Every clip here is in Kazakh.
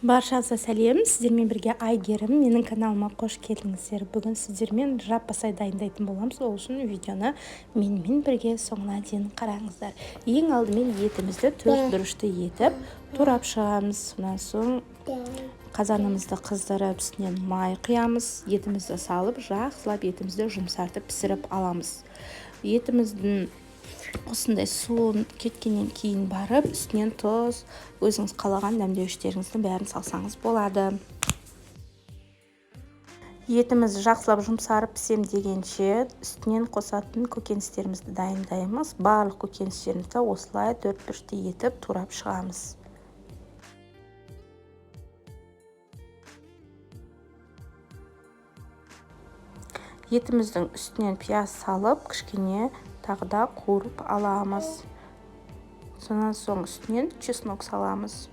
Баршаңызға сәлем, сіздермен бірге Айгерім, менің каналыма қош келдіңіздер. Бүгін сіздермен жаппасай дайындайтын боламыз, ол үшін видеоны менімен бірге соңына дейін қараңыздар. Ең алдымен етімізді 4 бұрышты етіп турап шығамыз. Сонан соң қазанымызды қыздырып, үстінен май құямыз. Етімізді салып, жақсылап етімізді жұмсартып пісіріп аламыз. Етіміздің осындай суын кеткеннен кейін барып, үстінен тұз, өзіңіз қалаған дәмдеуіштеріңіздің бәрін салсаңыз болады. Етіміз жақсылап жұмсарып пісем дегенше үстінен қосатын көкөністерімізді дайындаймыз. Барлық көкөністерімізді осылай 4 бұрышты етіп турап шығамыз. Етіміздің үстінен пияз салып, кішкене тағы да қуырып аламыз. Сонан соң үстінен чеснок саламыз.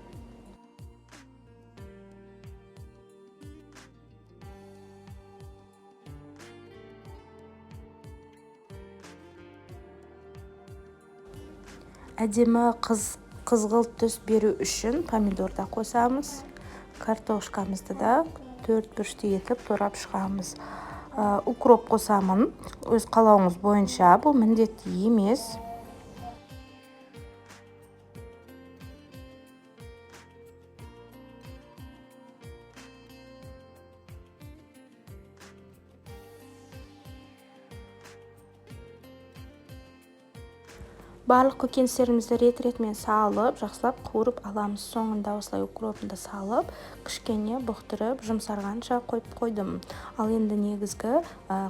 Әдемі қызғылт түс беру үшін помидор да қосамыз. Картошкамызды да 4 бұрышты етіп турап шығамыз. Укроп қосамын, өз қалауыңыз бойынша, бұл міндетті емес. Барлық көкөністерімізді рет-ретмен салып, жақсылап қуырып аламыз. Соңында осылай укропымды салып, кішкене бұқтырып, жұмсарғанша қойып қойдым. Ал енді негізгі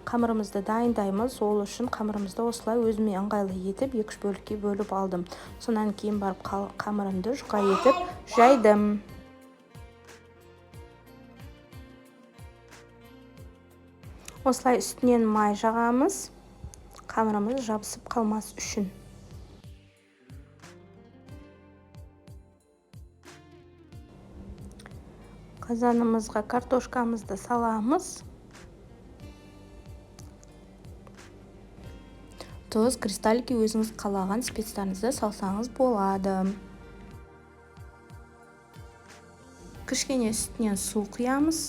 қамырымызды дайындаймыз. Ол үшін қамырымызды осылай өзіме ыңғайлы етіп, 2-3 бөлікке бөліп алдым. Сонан кейін барып қамырымды жұқа етіп жайдым. Осылай үстінен май жағамыз, қамырымыз жабысып қалмас үшін. Қазанымызға картошкамызды саламыз. Тұз, кристаллики өзіңіз қалаған спецтарыңызды салсаңыз болады. Кішкене үстінен су құямыз.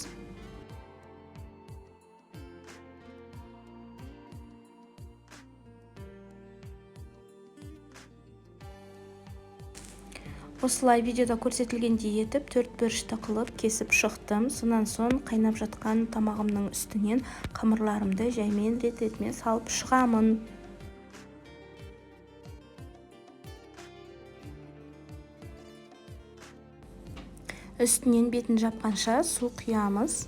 Осылай видеода көрсетілгендей етіп 4 бұрышты қылып кесіп шықтым. Сонан соң қайнап жатқан тамағымның үстінен қамырларымды жаймен рет-ретмен салып шығамын. Үстінен бетін жапқанша су құямыз.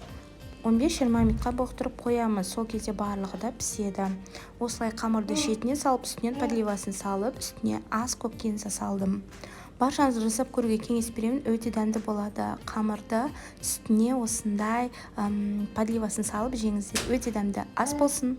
15-20 минутқа бұқтырып қоямыз. Сол кезде барлығы да піседі. Осылай қамырды шетіне салып, үстінен подливасын салып, үстіне аз көкөніс салдым. Баршаңызды жасап көруге кеңес беремін, өте дәмді болады. Қамырды үстіне осындай подливасын салып жеңіздер, өте дәмді ас болсын.